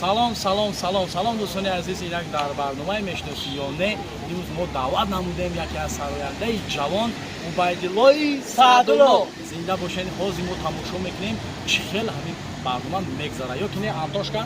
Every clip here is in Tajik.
салом дӯстони азиз, инак дар барномаи мешносиёне имрӯз мо даъват намудем яке аз сарояндаи ҷавон Убайдуллои Саъдулло зинда бошед. ҳозир мо тамошо мекунем чӣ хел ҳамин барнома мегзара. ё ки не Антошка?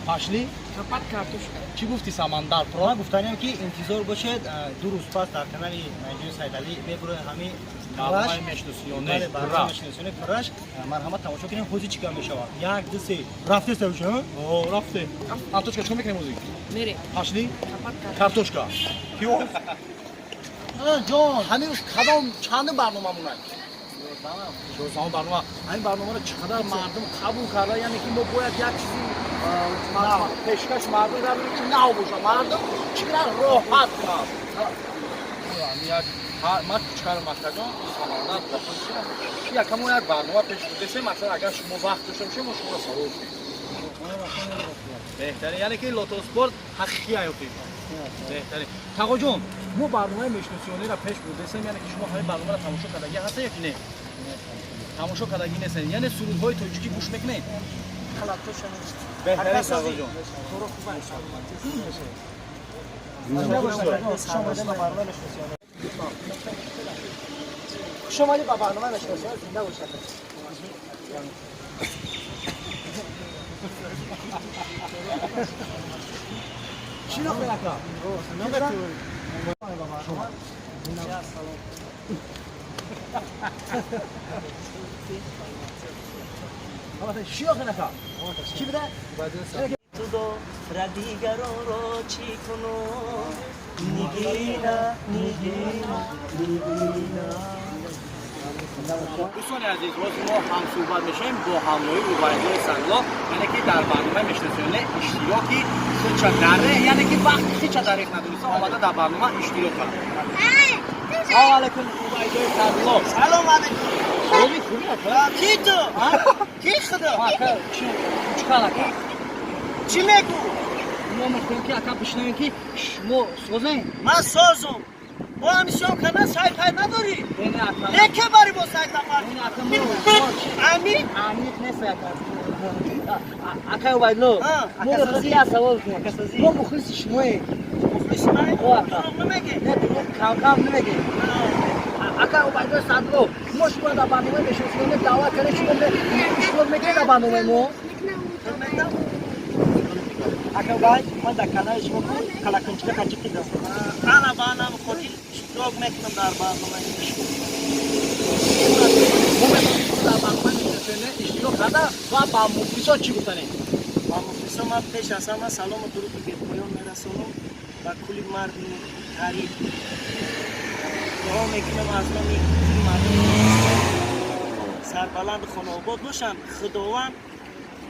Пашли? Картошка. Чӣ гуфти Самандар про? Ман гуфтанем ки интизор бошед 2 рӯз пас дар канали Найҷои Сайдалӣ мебуроем ҳамин барномаи мешносиёне Кураш марҳамат тамошо кунем. ҳозир чӣ кар мешавад? 1 2 3 рафтест ӯша? рафте. Антошка чӣ мекунем ҳозир? Мерем. Пашли? Картошка. Пиёз? ҷон ҳамин кадом чандум барнома монад? 16 барнома. ҳамин барномаро чӣ қадар мардум қабул карда, яъне ки мо бояд як чизи пешкаш мардум кардем ки нав боша. Мардум чӣ қадар роҳат кунад. ман кучкар мактаҷон Самандар чи якамо як барнома пеш будесе, масалан агар шумо вақт дошта бошед мо шуморо савол кунем. беҳтарин, яъне ки лотоспорт ҳақиқи ҳаётӣ. беҳтарин. Тағоҷон, мо барномаи мешносиёнеро пеш бурдесем, яъне ки шумо ҳамин барномаро тамошо кардагӣ ҳаста ё ки не? Тамошо кардагӣ нестед. Яъне сурудҳои тоҷикӣ гӯш мекунед? беҳтарин Тағоҷон. хуш омадед ба барномаи мешносиёне. зинда бошед. чӣ нохед ака? чӣ нохед ака? чӣ буда? Tudo fra digarono ci cono nigina дӯстони азиз, рози мо ҳамсӯҳбат мешавем бо ҳамроҳи Убайдуллои Саъдулло, яъне ки дар барномаи мешносиёне иштироки хича даре, яъне ки вақти хича дарех надониста омада дар барнома иштирок кард. Салом алайкум Убайдуллои Саъдулло. салом алайкум. Рози хуби ака? ки ту? ки худо? Ака кучкар ака. чӣ мегӯ? мо мехоҳем ки ака бишнавем ки шумо созем. ман созум. бо ҳам сёмкана сайпай надорӣ? Бени ака. леке бари бо сайпапар. Бени ака мо амин? амиқ нест ака. Ака Убайдулло, мо бихоти як савол кунем. мо мухлиси шумоем. мухлиси ман? О, ака. дурӯғ намегӣ? Не, дурӯғ кам намегем. Ака Убайдуллои Саъдулло, мо шумо дар барномаи мешносиёне даъват кардем, шумо иштирок мекунед дар барномаи мо? ака убайд ман дар канали шумо калакунчика качики дастам. ана банам хотир иштирок мекунам дар барномаи мо метавонем дар барномаи мешносиёне иштирок карда ва ба мухлисон чӣ гуфтанем? ба мухлисон ман пеш аз ҳама салому дуруду бепоён мерасонам ба кулли марди ғариб. дуо мекунам аз номи мардуми сарбаланд хонаобод бошанд. худованд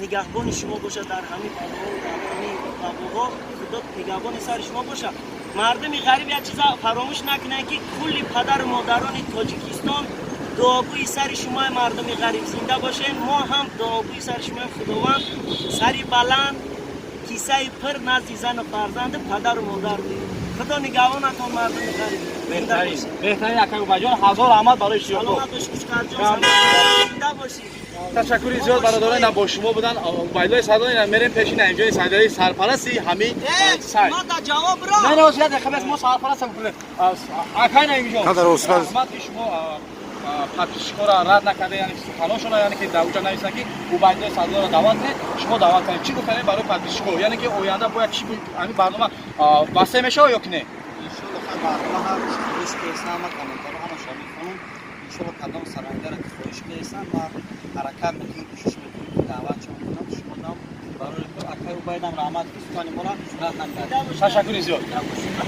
нигаҳбони шумо бошад дар ҳамин балоҳо, дар ҳамин вабоҳо. худо нигаҳбони сари шумо бошад. мардуми ғариб як чиза фаромӯш накунанд ки кулли падару модарони тоҷикистон дуогӯи сари шумои мардуми ғариб зинда бошед. мо ҳам дуогӯи сари шумои худованд сари баланд кисаи пир назди зану фарзанду падару модар диҳед. худо нигаҳбонатон мардуми ғариб. беҳтарин ака Убайҷон, ҳазор раҳмат барои иштирок. саломат бош кучкарҷон, зинда бошед. ташаккури зиёд бародарони бо шумо буданд. Убайдуллои Саъдулло, мерем пеши Найҷои Сайдалӣ сарпарасти ҳамин сайт. ма да ҷавоб ро. Не, не, озият нехабес, мо сарпарастам кунем. Акай Наимҷон. Хизмат ки шумо подписчикора рад накарда, яъне суханошона, яъне ки дар уҷа нависанд ки Убайдуллои Саъдуллоро даъват кунед, шумо даъват кунед. чӣ гуфтанед барои подписчикор? Яъне ки оянда бояд чӣ ҳамин барнома васеъ мешавад ё ки не? inşallah barnoma har risk esa ma komentar ҳама шомил кунем. иншаллоҳ кадом сарояндаро ки хоҳиш мересан ва ҳаракат мекунем, кӯшиш мекунем даъват кунем. шумодам барои акай Убайдам раҳмат ки сухани моро рад накард. ташаккури зиёд.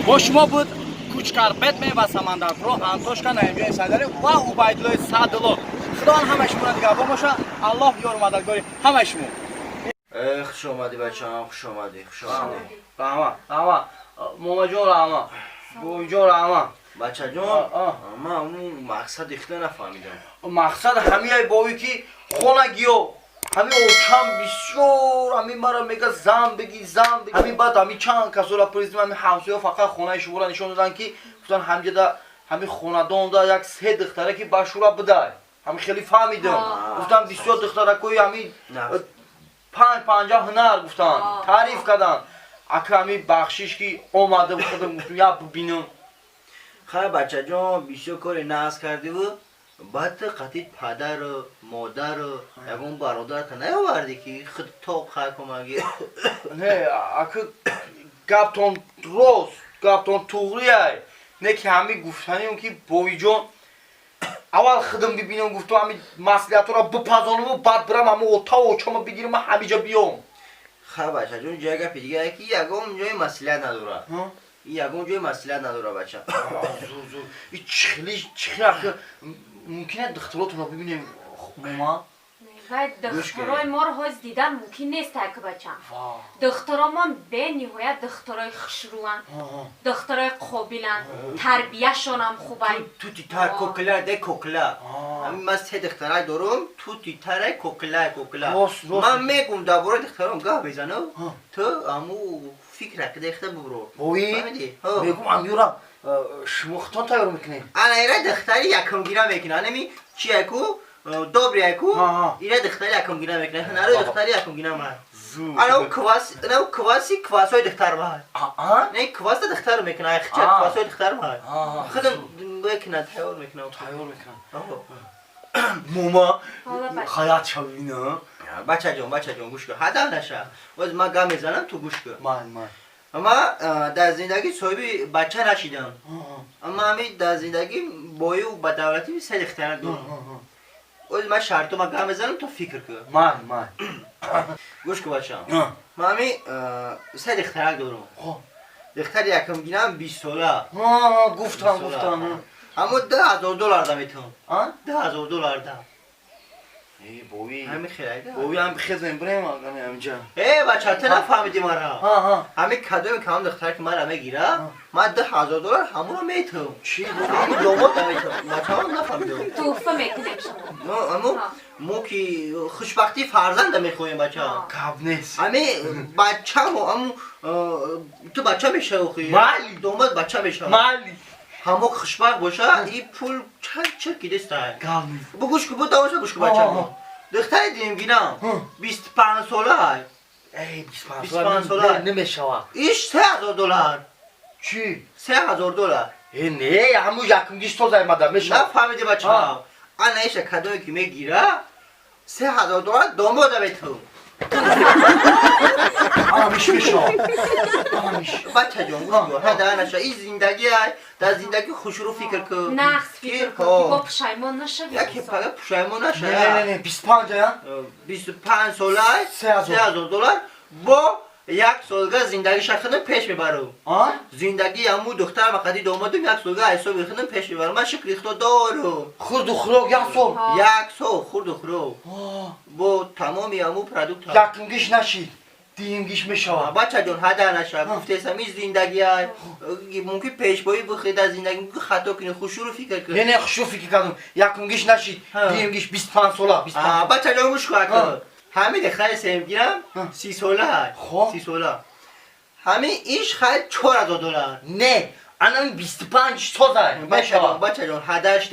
бо шумо буд кучкар бетмен ва Самандарпро, Антошка, Наимҷои Сайдалӣ ва Убайдуллои Саъдулло. худоан ҳамаи шуморо нигаҳбон боша. аллоҳ ёру мададгори ҳамаи шумо. خوش آمدی بچه هم خوش آمدی خوش آمدی Рама, момаҷон Рама, бӯйҷон Рама. بچه جان من اون مقصد اخته نفهمیدم. мақсад ҳамияи бовӣ ки хона гиё ҳамин очам бисёр ҳамин мара мега зам бигӣ ҳамин баъд ҳамин чанд касола пурсидим ҳамин ҳамсоё фақат хонаи шуморо нишон доданд ки гуфтан ҳамҷада ҳамин хонадонда як се духтара ки ба шура будай ҳамин хеле фаҳмидам. гуфтан бисёр духтаракои ҳамин پنجاه هنر گفتن تعریف کردن اکرامی بخشش که اومده بودم گفتم یا ببینم خب بچه جان بیشتر کار ناز کردی و بعد قطعی پدر و مادر و یکون برادر تا نیاوردی که خود توق خواهی کمگی نه اکه گفتن درست گفتن توغریه نه که همه گفتنیم که بوی جان اول خودم ببینم گفتم همین مسئولیت را بپذانم و بعد برم همه اتاق و چما بگیرم و همه جا بیام خب بچه جون جای گفت دیگه که یکون جای مسئولیت نداره یکون جای مسئولیت نداره بچه زور این چخیلی اخه ممکنه دختراتون رو ببینیم ماما وای دخترای ما رو هاز دیدن ممکن نیست که بچم دخترا ما به نهایت دخترای خشروان دخترای قابلن تربیهشون هم خوبه تو تیتر کوکلا ده کوکلا همین من سه دخترای دارم تو تیتر کوکلا من میگم دباره دخترام گاه بزنم تو امو فکر که دخته برو بوی میگم امیورم شمختان تایار میکنه انا ایره دختری یکم گیرم میکنه نمی چی اکو دوبری اکو ایره دختری یکم گیرم میکنه نرو دختری یکم گیرم من انا کواسی دختر ما نه کواس دختر میکنه کواسی دختر ما خودم میکنه تایار میکنه ماما خیات شبینه بچه جون گوش کن هدف نشه باز من گام میزنم تو گوش کن من اما در زندگی صاحبی بچه نشیدم اما همین در زندگی بایی و بدولتی سه دختر دارم باز من شرطو من گام میزنم تو فکر کن من گوش کن بچه من همین سه دختر دارم دختر یکم گیرم 20 ساله گفتم اما $10,000 دم ایتون $10,000 دم ای بوی همین خیلی بوی هم خزم بریم همینجا بچه تو نفهمیدی مرا همین کادوی که هم دختر که من همه گیره من $10,000 همون رو میتونم چی همین دومات هم میتونم بچه هم نفهمیدم توفه میکنیم شما اما مو که خوشبختی فرزند میخواییم بچه ها کب نیست همین بچه هم تو بچه میشه خویی مالی دومات بچه میشه مالی همه خوشبخت باشه این پول چه کیدست داره کب نیست بگوش که بود داشته گوش که بچه دختر دیم گیرم 25 ساله ای 25 ساله نمیشوه ایش $3,000 چی؟ $3,000 ای نه همون یکم گیش تو زایمده میشه نفهمیدی بچه ها انا ایش کدوی که میگیره $3,000 داماده بیتون آمیش میشه بچه جان گوش کن هده نشه این زندگی در زندگی خوش رو فکر کن نقص فکر کن با پشایمان نشه یکی پگه پشایمون نشه نه 25 یا 25 ساله $3,000 با یک سالگاه زندگی شخصا پیش میبرم زندگی همو دختر مقدی دامادم یک سالگاه حساب بخونم پیش میبرم من شکل اختا دارم خورد و خوراک یک سال خورد و خوراک با تمامی همو پرودکت یکم گیش نشید دیم گیش میشوه بچه جان هده نشه گفته سمی زندگی های ممکن پیشبایی بخید از زندگی ممکن خطا کنی خوش رو فکر کنی نه خوش رو فکر کردم یکم گیش نشید دیم گیش 25 ساله بچه جان گوش کن همین دختر سیم گیرم 30 ساله های 30 ساله همین ایش خیلی $4,000 نه انا 25 ساله بچه جان هدش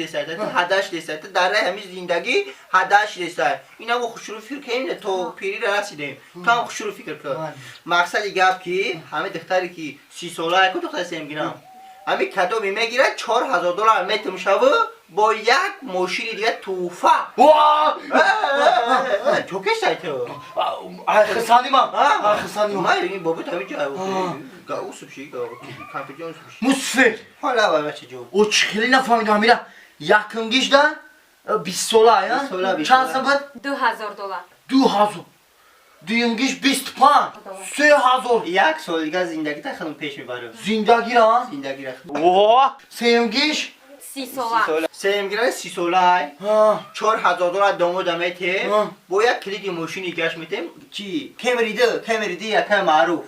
دسته در همین زندگی هدش دسته این هم خوش رو فکر کنیم تو پیری رسیدیم تو هم خوش رو فکر کن مقصد گفت که همین دختری که 30 ساله های که دختر سیم گیرم همین کدو میگیره $4,000 میتونم شوه با یک ماشین دیگه توفه تو که سایتو خسانی من این بابا تاوی جای گاو سبشی گاو کامپیون سبشی مصفر حالا بچه جو او چخیلی نفهمیدم میره یکم گیش ده 20 ساله چند سنبت؟ $2,000 $2,000 دیم گیش 25 $3,000 یک سال دیگه زندگی تا خودم پیش میبرم زندگی را سیم گیش 30 ساله سیم گیره 30 ساله $4,000 دامادم ته با یک کلید ماشینی گشت میتیم چی کمریده یکه معروف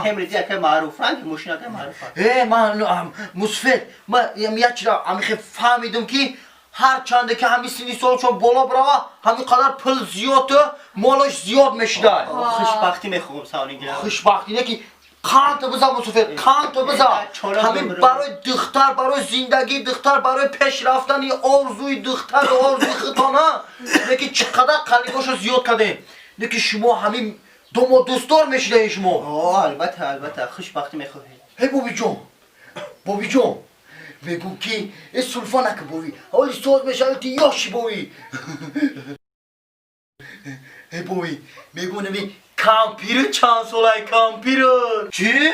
کمریده یکه معروف رنگ ماشین یکه معروف من مصفر من یک چیز همیشه فهمیدم که هر چنده که همین سنی سال چون بالا بروه همین قدر پل زیاده مالش زیاد میشده خوشبختی میخوام سالی گیرم خوشبختی نه که کانت بزن مصفر کانت بزن همین برای دختر برای زندگی دختر برای پیش رفتن آرزوی دختر آرزوی خطانه نه که چقدر قلیباشو زیاد کرده نه که شما همین دو دوستار میشنین شما. البته خوشبختی میخواهی. هی بابی جون میگم که این سلفا نکه بابی حالی ساز میشه تی یاشی بابی. هی بابی میگم نمی کامپیرو چند سالای کامپیرو. چی؟